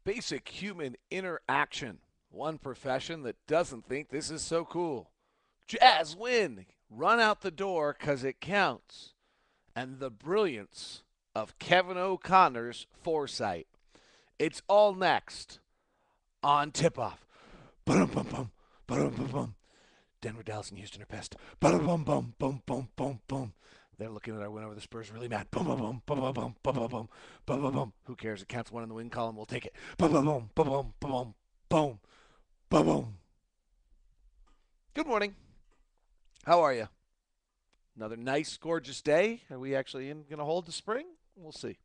Basic human interaction. One profession that doesn't think this is so cool. Jazz win. Run out the door because it counts. And the brilliance of Kevin O'Connor's foresight. It's all next on tip off. Bum bum bum bum bum bum. Denver, Dallas, and Houston are pissed. Bum bum bum bum bum bum bum. They're looking at our win over the Spurs really mad. Bum bum bum bum bum bum bum bum bum bum bum. Who cares? It counts one in the win column. We'll take it. Bum bum bum bum bum bum bum bum bum. Good morning. How are you? Another nice, gorgeous day. Are we actually going to hold the spring? We'll see.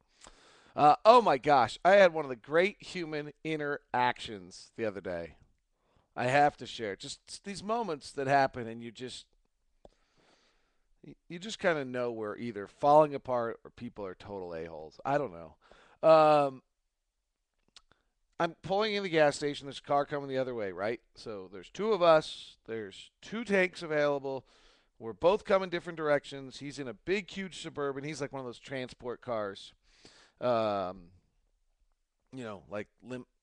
Oh my gosh, I had one of the great human interactions the other day. I have to share just these moments that happen, and you just kind of know we're either falling apart or people are total a-holes. I don't know. I'm pulling in the gas station. There's a car coming the other way, right? So there's two of us. There's two tanks available. We're both coming different directions. He's in a big, huge Suburban. He's like one of those transport cars, um, like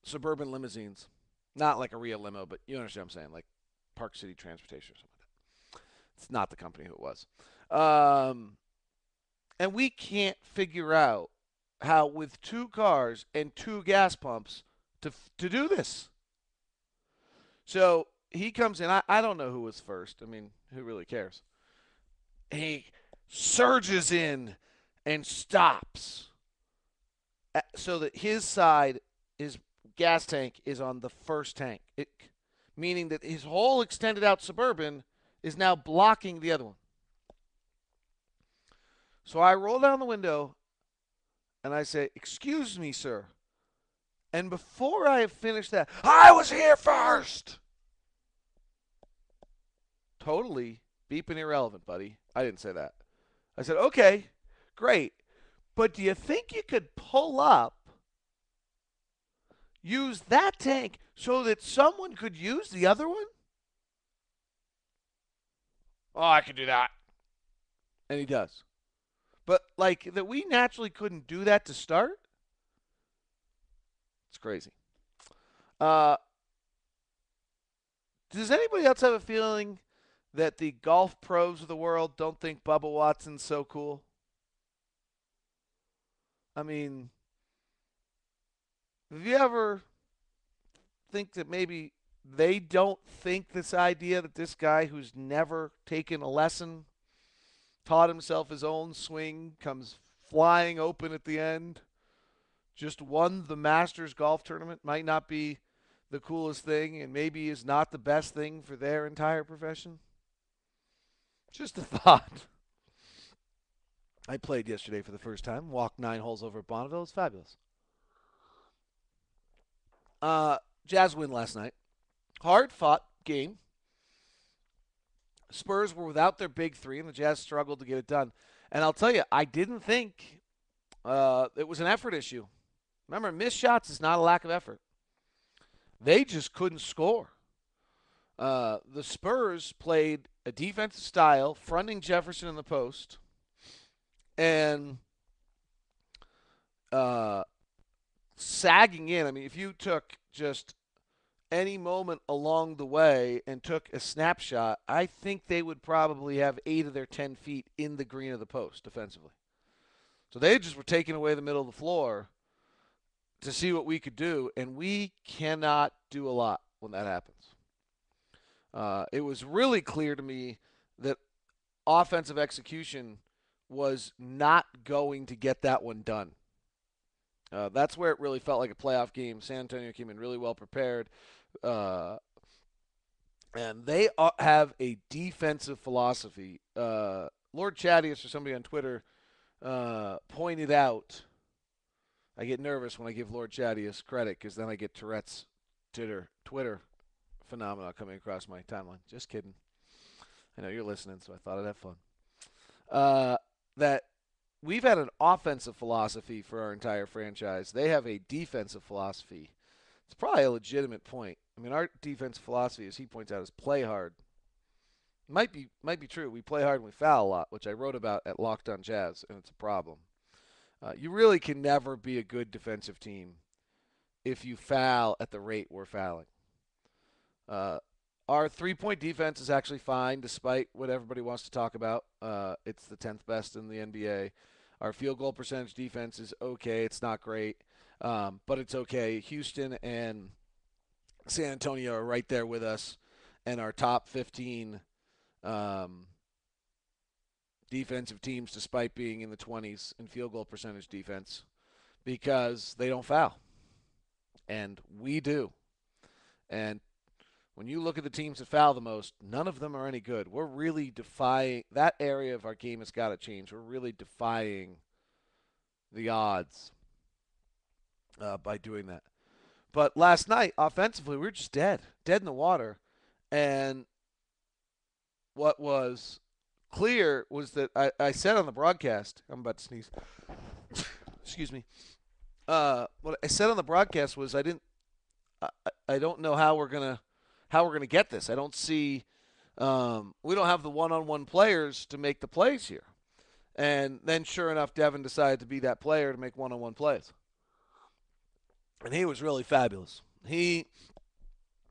Suburban limousines. Not like a real limo, but you understand what I'm saying, like Park City Transportation or something like that. It's not the company who it was. And we can't figure out how, with two cars and two gas pumps, to do this. So he comes in. I don't know who was first. I mean, who really cares? He surges in and stops so that his gas tank is on the first tank, meaning that his whole extended out Suburban is now blocking the other one. So I roll down the window and I say, "Excuse me, sir." And before I have finished that, "I was here first." Totally beeping irrelevant, buddy. I didn't say that. I said, "Okay, great. But do you think you could pull up, use that tank so that someone could use the other one?" "Oh, I could do that." And he does. But like that we naturally couldn't do that to start? It's crazy. Uh, does anybody else have a feeling that the golf pros of the world don't think Bubba Watson's so cool? I mean, have you ever think that maybe they don't think this idea that this guy who's never taken a lesson, taught himself his own swing, comes flying open at the end, just won the Masters golf tournament, might not be the coolest thing and maybe is not the best thing for their entire profession? Just a thought. I played yesterday for the first time, walked 9 holes over at Bonneville. It was fabulous. Jazz win last night. Hard fought game. Spurs were without their big three, and the Jazz struggled to get it done. And I'll tell you, I didn't think it was an effort issue. Remember, missed shots is not a lack of effort. They just couldn't score. The Spurs played a defensive style, fronting Jefferson in the post, and sagging in. I mean, if you took just any moment along the way and took a snapshot, I think they would probably have 8 of their 10 feet in the green of the post defensively. So they just were taking away the middle of the floor to see what we could do, and we cannot do a lot when that happens. It was really clear to me that offensive execution was not going to get that one done. That's where it really felt like a playoff game. San Antonio came in really well prepared. And they have a defensive philosophy. Lord Chadius or somebody on Twitter pointed out, I get nervous when I give Lord Chadius credit because then I get Tourette's Twitter phenomena coming across my timeline. Just kidding. I know you're listening, so I thought I'd have fun. That we've had an offensive philosophy for our entire franchise. They have a defensive philosophy. It's probably a legitimate point. I mean, our defensive philosophy, as he points out, is play hard. Might be true. We play hard and we foul a lot, which I wrote about at Locked On Jazz, and it's a problem. You really can never be a good defensive team if you foul at the rate we're fouling. Uh, our 3-point defense is actually fine, despite what everybody wants to talk about. It's the 10th best in the NBA. Our field goal percentage defense is okay. It's not great, but it's okay. Houston and San Antonio are right there with us, and our top 15 um, defensive teams, despite being in the 20s in field goal percentage defense, because they don't foul, and we do. And when you look at the teams that foul the most, none of them are any good. We're really defying that area of our game has got to change. We're really defying the odds by doing that. But last night, offensively, we were just dead in the water. And what was clear was that I said on the broadcast, I'm about to sneeze. Excuse me. What I said on the broadcast was I don't know how we're gonna get this. I don't see. We don't have the one-on-one players to make the plays here. And then, sure enough, Devin decided to be that player to make one-on-one plays, and he was really fabulous.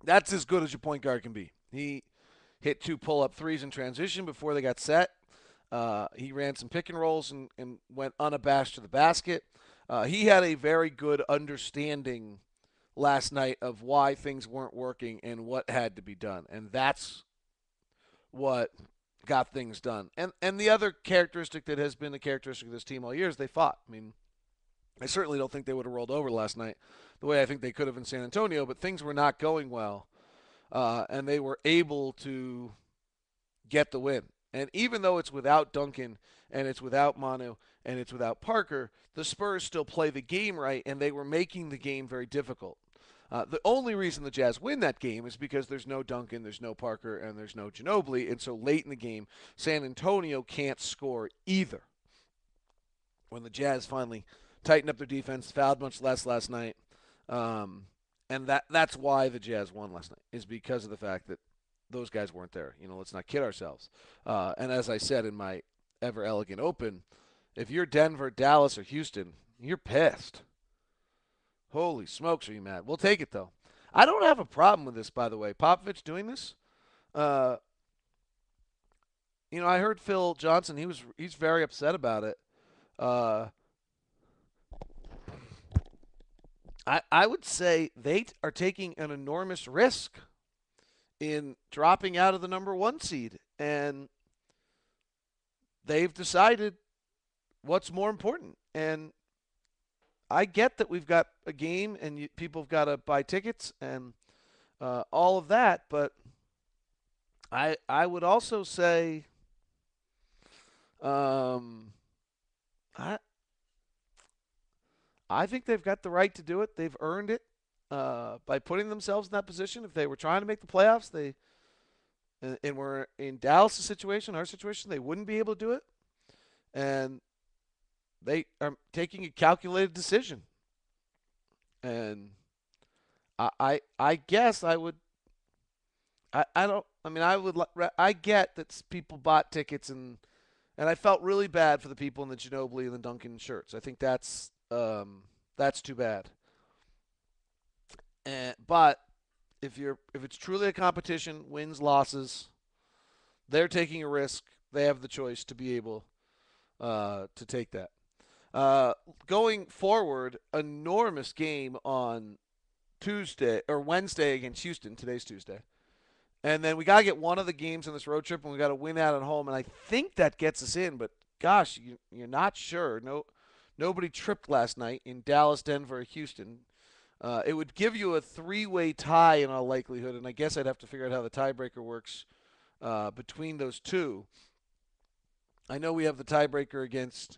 That's as good as your point guard can be. He hit 2 pull-up threes in transition before they got set. He ran some pick and rolls and went unabashed to the basket. He had a very good understanding last night of why things weren't working and what had to be done. And that's what got things done. And the other characteristic that has been the characteristic of this team all year is they fought. I mean, I certainly don't think they would have rolled over last night the way I think they could have in San Antonio, but things were not going well. And they were able to get the win. And even though it's without Duncan and it's without Manu and it's without Parker, the Spurs still play the game right, and they were making the game very difficult. The only reason the Jazz win that game is because there's no Duncan, there's no Parker, and there's no Ginobili, and so late in the game, San Antonio can't score either. When the Jazz finally tightened up their defense, fouled much less last night, and that's why the Jazz won last night, is because of the fact that those guys weren't there. Let's not kid ourselves. And as I said in my ever elegant open, if you're Denver, Dallas, or Houston, you're pissed. Holy smokes, are you mad? We'll take it, though. I don't have a problem with this, by the way. Popovich doing this. Uh, I heard Phil Johnson. He's very upset about it. Uh, I would say they are taking an enormous risk in dropping out of the number 1 seed, and they've decided what's more important. And I get that we've got a game and people have got to buy tickets and all of that, but I would also say I I think they've got the right to do it. They've earned it by putting themselves in that position. If they were trying to make the playoffs, and we're in Dallas' situation, our situation, they wouldn't be able to do it. And they are taking a calculated decision. And I guess I would I don't I mean I get that people bought tickets and I felt really bad for the people in the Ginobili and the Duncan shirts. I think that's too bad. But if it's truly a competition, wins, losses, they're taking a risk. They have the choice to be able to take that. Going forward, enormous game on Tuesday or Wednesday against Houston. Today's Tuesday. And then we got to get one of the games on this road trip, and we got to win out at home. And I think that gets us in, but gosh, you're not sure. Nobody tripped last night in Dallas, Denver, Houston. It would give you a 3-way tie in all likelihood, and I guess I'd have to figure out how the tiebreaker works between those two. I know we have the tiebreaker against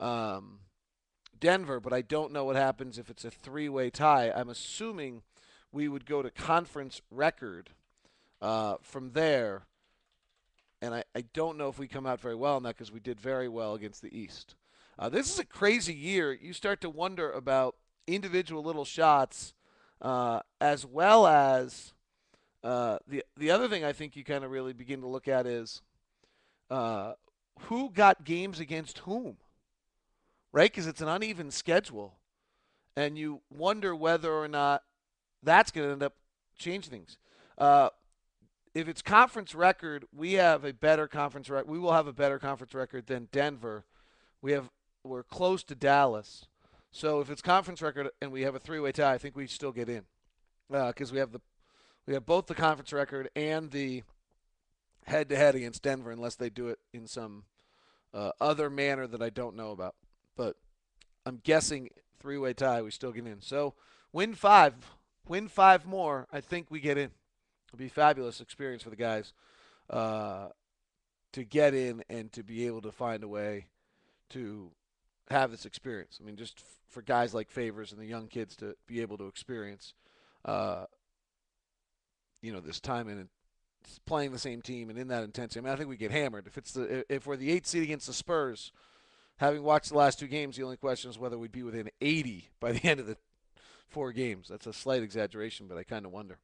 Denver, but I don't know what happens if it's a 3-way tie. I'm assuming we would go to conference record from there, and I don't know if we come out very well on that because we did very well against the East. This is a crazy year. You start to wonder about individual little shots, as well as the other thing I think you kind of really begin to look at is who got games against whom, right? Because it's an uneven schedule, And you wonder whether or not that's going to end up changing things. Uh, if it's conference record, we have a better conference record. We will have a better conference record than Denver. We're close to Dallas. So if it's conference record and we have a three-way tie, I think we still get in because we have both the conference record and the head-to-head against Denver, unless they do it in some other manner that I don't know about. But I'm guessing three-way tie, we still get in. So win five more, I think we get in. It'll be a fabulous experience for the guys to get in and to be able to find a way to have this experience. I mean, just for guys like Favors and the young kids to be able to experience, this time in playing the same team and in that intensity. I mean, I think we get hammered if we're the 8th seed against the Spurs. Having watched the last 2 games, the only question is whether we'd be within 80 by the end of the 4 games. That's a slight exaggeration, but I kind of wonder.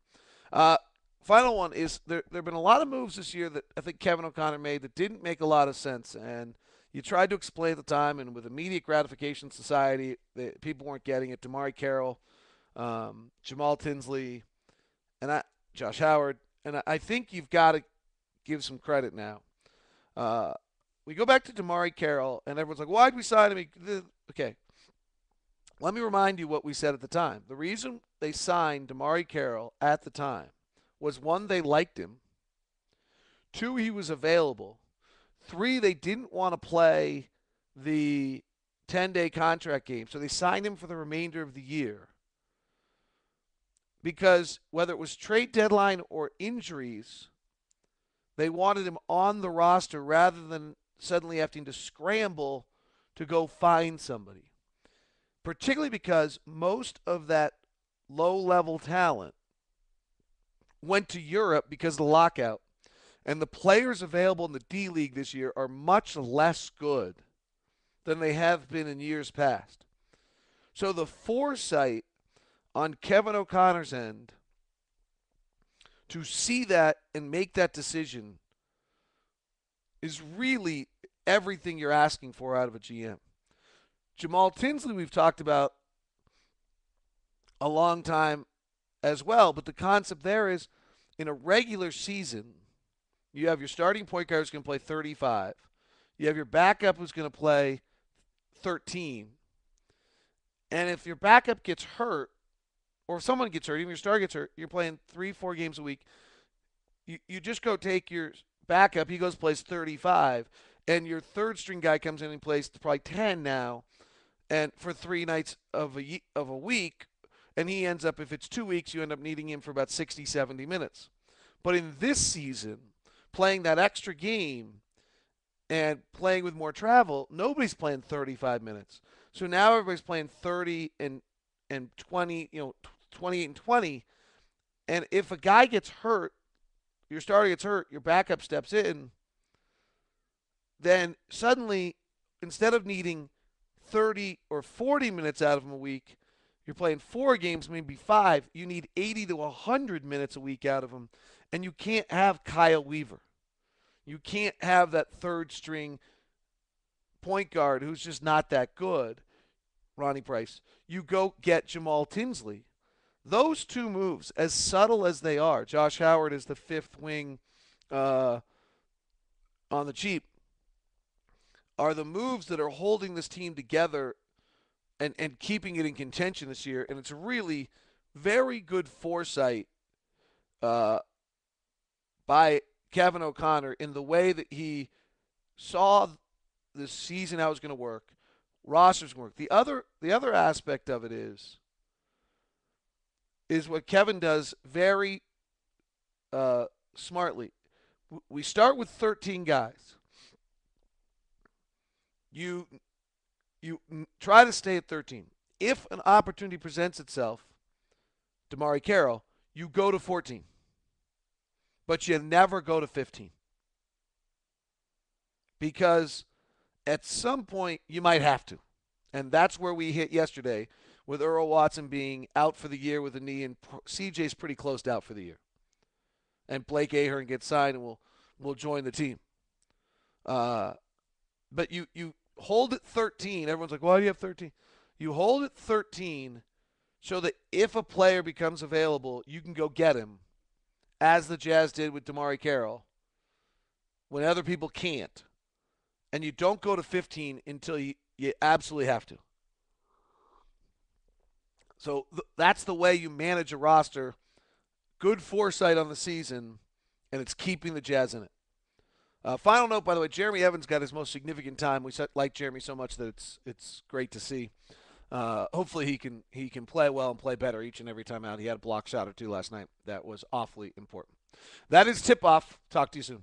Final one is there have been a lot of moves this year that I think Kevin O'Connor made that didn't make a lot of sense. And you tried to explain at the time, and with immediate gratification society, people weren't getting it. Damari Carroll, Jamal Tinsley, and Josh Howard. And I think you've got to give some credit now. We go back to Damari Carroll, and everyone's like, why'd we sign him? Okay. Let me remind you what we said at the time. The reason they signed Damari Carroll at the time was, 1, they liked him. 2, he was available. 3, they didn't want to play the 10-day contract game, so they signed him for the remainder of the year. Because whether it was trade deadline or injuries, they wanted him on the roster rather than suddenly having to scramble to go find somebody. Particularly because most of that low-level talent went to Europe because of the lockout. And the players available in the D-League this year are much less good than they have been in years past. So the foresight on Kevin O'Connor's end to see that and make that decision is really everything you're asking for out of a GM. Jamal Tinsley we've talked about a long time as well, but the concept there is, in a regular season, you have your starting point guard who's going to play 35. You have your backup who's going to play 13. And if your backup gets hurt, or if someone gets hurt, even your star gets hurt, you're playing 3-4 games a week. You just go take your backup, he goes plays 35, and your third string guy comes in and plays probably 10 now, and for 3 nights of a week, and he ends up, if it's 2 weeks, you end up needing him for about 60, 70 minutes. But in this season, playing that extra game and playing with more travel, nobody's playing 35 minutes. So now everybody's playing 30 and 20, 28 and 20. And if a guy gets hurt, your starter gets hurt, your backup steps in, then suddenly, instead of needing 30 or 40 minutes out of him a week, you're playing 4 games, maybe 5. You need 80 to 100 minutes a week out of him. And you can't have Kyle Weaver. You can't have that third string point guard who's just not that good, Ronnie Price. You go get Jamal Tinsley. Those 2 moves, as subtle as they are, Josh Howard is the 5th wing on the cheap, are the moves that are holding this team together and keeping it in contention this year. And it's really very good foresight by Kevin O'Connor in the way that he saw this season how it was going to work, rosters going to work. The other aspect of it is what Kevin does very smartly. We start with 13 guys. You try to stay at 13. If an opportunity presents itself, Damari Carroll, you go to 14. But you never go to 15. Because at some point you might have to. And that's where we hit yesterday with Earl Watson being out for the year with a knee, and CJ's pretty close to out for the year. And Blake Ahern gets signed and will join the team. But you hold at 13. Everyone's like, why do you have 13? You hold it 13 so that if a player becomes available, you can go get him, as the Jazz did with DeMarre Carroll, when other people can't. And you don't go to 15 until you absolutely have to. So that's the way you manage a roster. Good foresight on the season, and it's keeping the Jazz in it. Final note, by the way, Jeremy Evans got his most significant time. We like Jeremy so much that it's great to see. Hopefully he can play well and play better each and every time out. He had a block shot or two last night. That was awfully important. That is tip off. Talk to you soon.